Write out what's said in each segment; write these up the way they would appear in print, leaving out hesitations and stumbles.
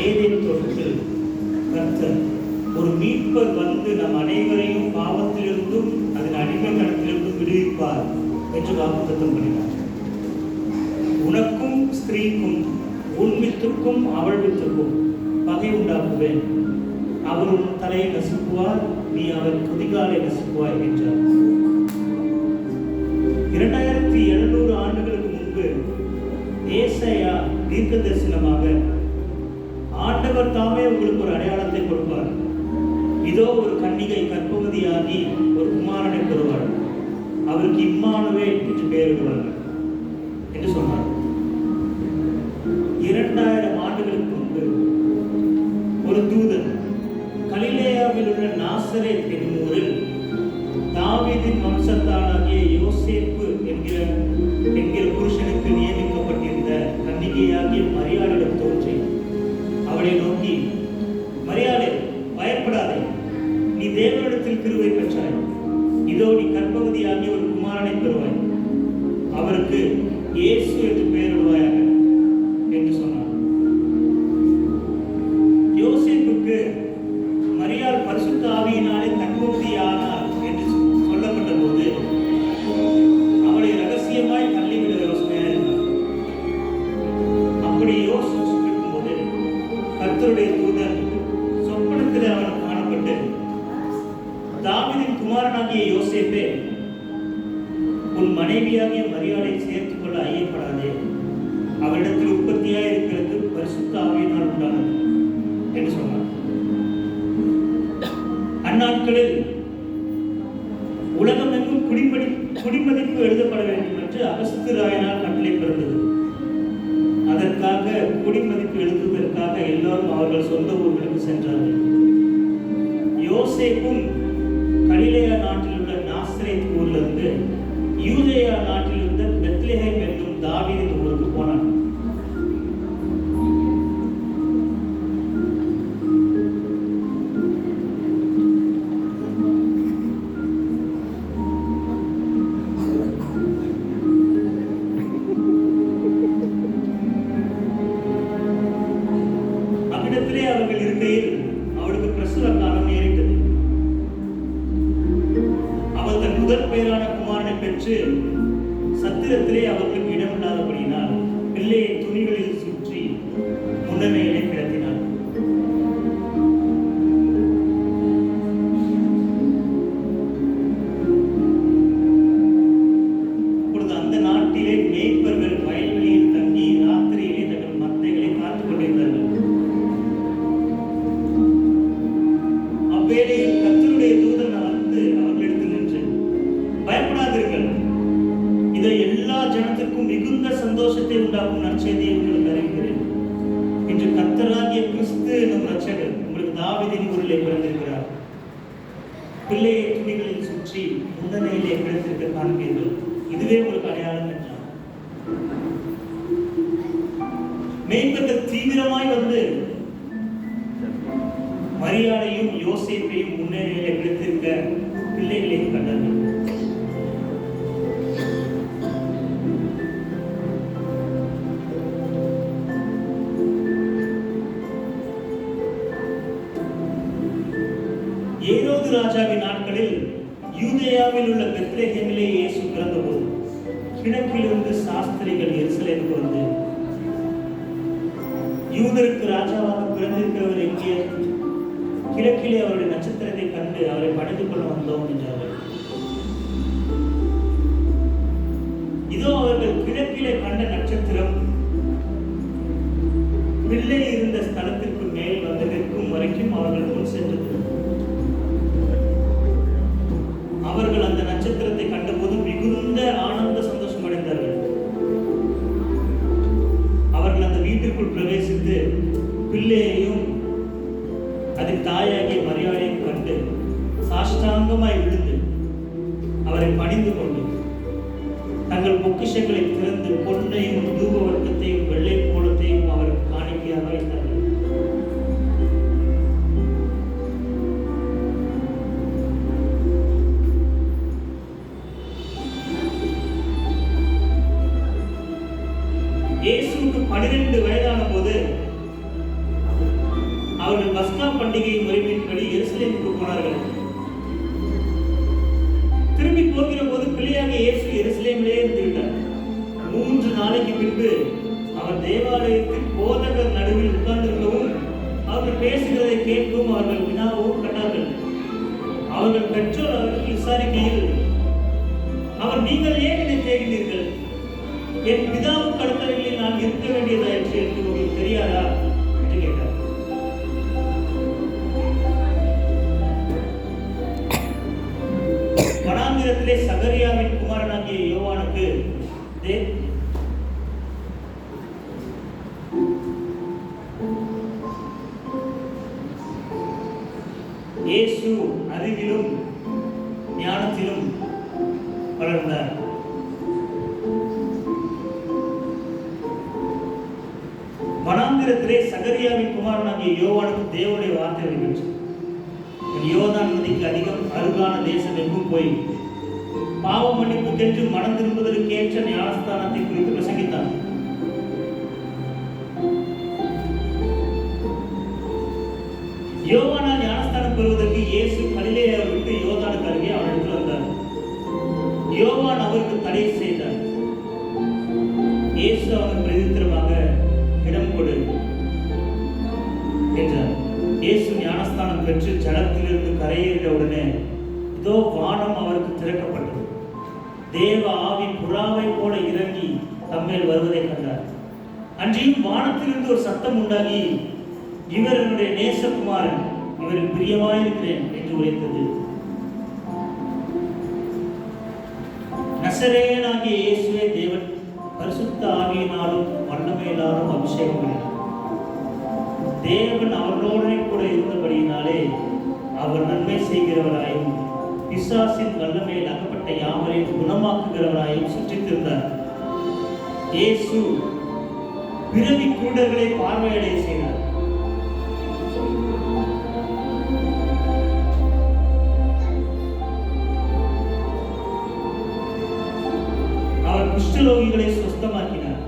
Eden தோட்டத்தில் கர்த்தர் ஒரு மீட்பர் வந்து நம் அனைவரையும் பாவத்திலிருந்தும் அதன் அடிமைத்தனத்திலிருந்தும் விடுவிப்பார் என்று வாக்குத்தத்தம் பண்ணினார். உனக்கும் ஸ்திரீக்கும் உன் வித்துக்கும் அவள் வித்துக்கும் பகை உண்டாக்குவேன். அவர் உன் தலையை நசுக்குவார், நீ அவர் குதிகாலை நசுக்குவாய் என்றார். 2700 ஆண்டுகளுக்கு முன்பு ஏசாயா தீர்க்க தரிசனமாக ஆண்டவர் தாமே உங்களுக்கு ஒரு அடையாளத்தை கொடுப்பார். இதோ ஒரு கன்னிகை கர்ப்பவதியாகி ஒரு குமாரனை பெறுவார், அவருக்கு இம்மானுவேல் என்று பெயரிடுவார்கள் என்று சொன்னார். 2000 ஆண்டுகளுக்கு முன்பு ஒரு தூதன் கலிலேயாவில் உள்ள நாசரேத் என்னும் ஊரில் தாவீதின் வம்சத்தானாகிய யோசேப்பு என்கிற புருஷனுக்கு நியமிக்கப்பட்டிருந்த கன்னிகையாகிய மரியாளிடம் தோன்றி அவளை நோக்கி, மரியாளே, பயப்படாதே, நீ தேவனிடத்தில் கிருபை பெற்றாய். இதோ நீ கர்ப்பவதியாகிய ஒரு குமாரனை பெறுவாய், அவருக்கு இயேசு என்று பெயரிடுவாயாக என்று சொன்னார். யோசேப்புக்கு மரியாள் பரிசுத்த ஆவியினாலே கர்ப்பவதியானார் என்று சொல்லப்பட்ட போது அவளை ரகசியமாய் தள்ளிவிட யோசனையாக இருந்தார். அப்படி யோசிச்சுக்கும் போது கர்த்தருடைய தூதன் சொப்பனத்தில் அவன் காணப்பட்டு, தாவீதின் குமாரனாகிய யோசேப்பே, உன் மனைவியாகிய மரியாளை சேர்த்துக் கொள்ள ஐயப்படாதே, அவரிடத்தில் உற்பத்தியாய் இருக்கிறது பரிசுத்த ஆவியினால் உண்டானது என்று சொன்னார். அந்நாட்களில் உலகமெங்கும் குடிமதிப்பு எழுதப்பட வேண்டும் என்று அகஸ்து ராயனால் கட்டளை பிறந்தது. அதற்காக குடிமதிப்பு எழுதுவதற்காக எல்லாரும் அவர்கள் சொந்த ஊர்களுக்கு சென்றார்கள். யோசேப்பும் கலிலேயா நாட்டில் உள்ள நாசரேத் ஊரிலிருந்து யூதேயா நாட்டில் இருந்த பெத்லெஹேம் என்னும் தாவீதின் ஊருக்கு போனார். அவ்விடத்திலே அவர்கள் இருக்கையில் அவளுக்கு பிரசவ காலம் நேரிட்டது. அவள் தன் முதல் பேரான குமாரனை பெற்று சத்திரத்திலே அவர்களுக்கு இடமில்லாதபடியினால் பிள்ளையை துணிகளில் சுற்றி முன்னமையிலே கிடத்தினார். அப்பொழுது அந்த நாட்டிலே மேய்ப்பர்கள் வயல்வெளியில் தங்கி ராத்திரியிலே தங்கள் மந்தைகளை காத்துக் கொண்டிருந்தார்கள். அவ்வேளையில் கர்த்தருடைய தூதன் வந்து அவர்களிடத்தில் நின்று, பயப்படாதீர்கள், இதை எல்லா ஜனத்திற்கும் மிகுந்த சந்தோஷத்தை உண்டாக்கும் நற்செய்தியை உங்களுக்கு அறிவிக்கிறேன். இன்று கர்த்தராகிய கிறிஸ்து என்னும் இரட்சகர் உங்களுக்கு தாவீதின் ஊரிலே பிறந்திருக்கிறார். பிள்ளையை துணிகளில் சுற்றி முன்னணியிலே கிடத்திருக்க காண்பீர்கள், இதுவே உங்களுக்கு அடையாளம் என்றார். மேய்ப்பர்கள் தீவிரமாய் வந்து மரியாளையும் யோசேப்பையும் முன்னணியிலே கிடத்திருக்க பிள்ளைகளையும் கண்டார்கள். ஏரோது ராஜாவின் நாட்களில் யூதேயாவில் உள்ள பெத்லெஹேமிலே இயேசு பிறந்தபோது கிழக்கிலிருந்து சாஸ்திரிகள் எருசலேமுக்கு வந்து, யூதருக்கு ராஜாவாக பிறந்திருக்கிறவர் எங்கே? கிழக்கிலே அவருடைய நட்சத்திரத்தை கண்டு அவரை பணிந்து கொள்ள வந்தோம் என்றார்கள். இதோ அவர்கள் கிழக்கிலே கண்ட நட்சத்திரம் பிள்ளை இருந்த ஸ்தலத்திற்கு மேல் வந்து நிற்கும் வரைக்கும் அவர்கள் முன் சென்றது. அவர்கள் அந்த நட்சத்திரத்தை கண்டபோது மிகுந்த ஆனந்த சந்தோஷம் அடைந்தார்கள். அவர்கள் அந்த வீட்டிற்குள் பிரவேசித்து பிள்ளையையும் அதன் தாயாகிய மரியாதையும் கண்டு சாஷ்டாங்கமாய் விழுந்து அவரை பணிந்து கொண்டு தங்கள் பொக்கிஷங்களை திறந்து பொன்னையும் தூப வர்க்கத்தையும் வெள்ளை கோலத்தையும் அவருக்கு காணிக்கையாக வைத்தார்கள். இயேசுவுக்கு 12 வயதான போது அவர்கள் பஸ்கா பண்டிகை முறைமையின்படி எருசலேமுக்கு போனார்கள். திரும்பி போகிற போது பிள்ளையாக இயேசு எருசலேமிலே இருந்து விட்டார். 3 நாளைக்கு பின்பு அவர் தேவாலயத்தில் போதகர் நடுவில் உட்கார்ந்திருக்கவும் அவர்கள் பேசுகிறதை கேட்கவும் அவர்கள் வினாவும் கண்டார்கள். அவர்கள் பெற்றோர் அவர்கள் விசாரிக்கையில் அவர், நீங்கள் ஏன் என்னை தேடினீர்கள்? என் பிதாவுக்கு அடுத்தவர்களில் நான் இருக்க வேண்டியதாயிற்று என்று உங்களுக்கு தெரியாதா என்று கேட்டார். வனாந்திரத்திலே சகரியாவின் குமாரனாகிய யோவானுக்கு இயேசு அறிவிலும் ஞானத்திலும் வளர்ந்தார். வனாந்திரத்திலே சகரியாவின் குமாரனாகிய யோவானுக்கு தேவனுடைய வார்த்தை வருகின்றது. யோர்தான் நதிக்கு அதிகம் அருகான தேசம் எங்கும் போய் பாவ மன்னிப்புக்கென்று மனம் திரும்புவதற்கு ஏற்ற ஞானஸ்தானத்தை குறித்து பிரசங்கித்தார். யோவானால் ஞானஸ்தானம் பெறுவதற்கு இயேசு கலிலேயாவை விட்டு யோர்தானுக்கு அருகே அவனிடத்தில் வந்தார். யோவான் அவருக்கு தடை செய்தார். இயேசு அவனுக்கு பிரதித்திரமாக, இடம் கொடு என்றார். இயேசு ஞானஸ்தானம் பெற்று ஜலத்திலிருந்து கரையேறிய உடனே இதோ வானம் அவருக்கு திறக்கப்பட்டது. தேவ ஆவி புறாவை போல இறங்கி தம்மேல் வருவதை கண்டார். அன்றியும் வானத்திலிருந்து ஒரு சத்தம் உண்டாகி, இவர் என்னுடைய நேசகுமாரன், இவரில் பிரியமாயிருக்கிறேன் என்று உரைத்தது. நசரேயனாகிய இயேசுவே தேவன் பரிசுத்த ஆவியினாலும் வல்லமையினாலும் அபிஷேகம் பண்ணினார். தேவன் அவர்களோடே கூட இருந்தபடியினாலே அவர் நன்மை செய்கிறவராயும் பிசாசின் வல்லமையில் அகப்பட்ட யாவரையும் குணமாக்குகிறவராயும் சுற்றித்திருந்தார். இயேசு பிறவி குருடர்களை பார்வையடைய செய்தார். அவர் குஷ்டரோகிகளை சுஸ்தமாக்கினார்.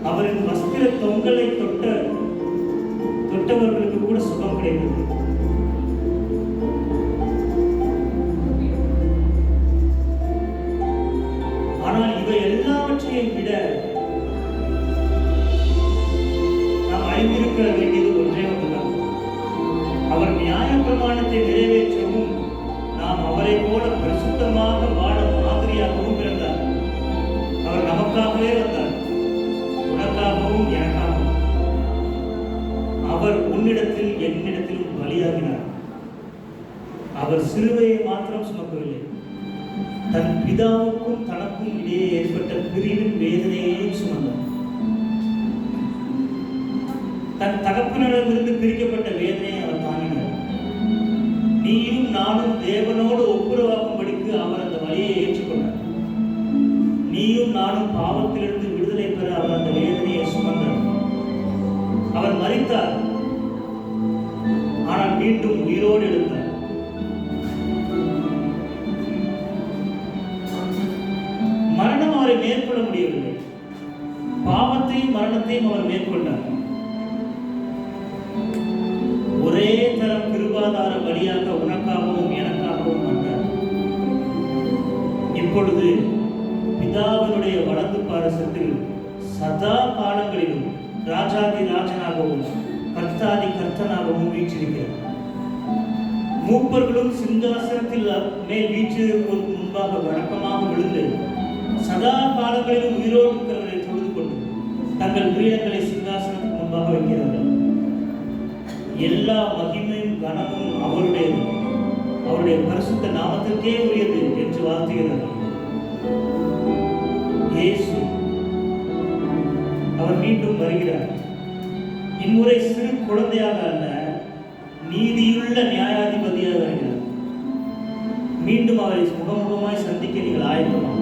அவரின் வஸ்திர தொங்கலை தொட்டவர்களுக்கு கூட சுகம் கிடைத்தது. ஆனால் இவை எல்லாவற்றையும் விட நாம் அறிந்திருக்க வேண்டியது ஒன்றே ஒன்றுதான். அவர் நியாய பிரமாணத்தை நிறைவேற்றவும் நாம் அவரை போல பரிசுத்தமாக வாழ மாதிரியாகவும் பிறந்தார். அவர் நமக்காகவே வந்தார், உனக்காகவும் எனக்காகவும். அவர் உன்னிடத்தில் என்னிடத்திலும் பலியாகினார். அவர் சிலுவையை மாத்திரம் சுமக்கவில்லை, தன் பிதாவுக்கும் தனக்கும் இடையே ஏற்பட்ட பிரிவின் வேதனையையும் சுமந்தார். தன் தகப்பனிடமிருந்து பிரிக்கப்பட்ட வேதனையை அவர் தாங்கினார். நீயும் நானும் தேவனோடு ஒப்புரவாகும்படிக்கு அவர் அந்த வழியை ஏற்றுக்கொண்டார். நீயும் நானும் பாவத்திலிருந்து விடுதலை பெற அவர் அந்த வேதனையை சுமந்தார். அவர் மரித்தார், ஆனால் மீண்டும் உயிரோடு எழுந்தார். மரணம் அவரை மேற்கொள்ள முடியவில்லை. பாவத்தையும் மரணத்தையும் அவர் மேற்கொண்டார். ஒரே தரம் கிருபாதார வழியாக உனக்காகவும் எனக்காகவும் வந்தார். இப்பொழுது பிதாவினுடைய வலது பாரசத்தில் சதா காலங்களிலும் ராஜாதி ராஜனாகவும் கர்த்தாதி கர்த்தனாகவும் வீற்றிருக்கிறார். மூப்பர்களும் சிங்காசனத்தில் மேல் வீற்றிருப்பதற்கு முன்பாக வழக்கமாக விழுந்து சதா காலங்களிலும் உயிரோடு இருக்கிறவரை தொழுது கொண்டு தங்கள் கிரீடங்களை சிங்காசனத்துக்கு முன்பாக வைக்கிறார்கள். எல்லா மகிமையும் கனமும் அவருடையது, அவருடைய பரிசுத்த நாமத்திற்கே உரியது என்று வாழ்த்துகிறார்கள். இயேசு அவர் மீண்டும் வருகிறார். இம்முறை சிறு குழந்தையாக அல்ல, நீதியுள்ள நியாயாதிபதியாக வருகிறார். மீண்டும் அவரை முகமுகமாய் சந்திக்க நீங்கள் ஆயத்தமாக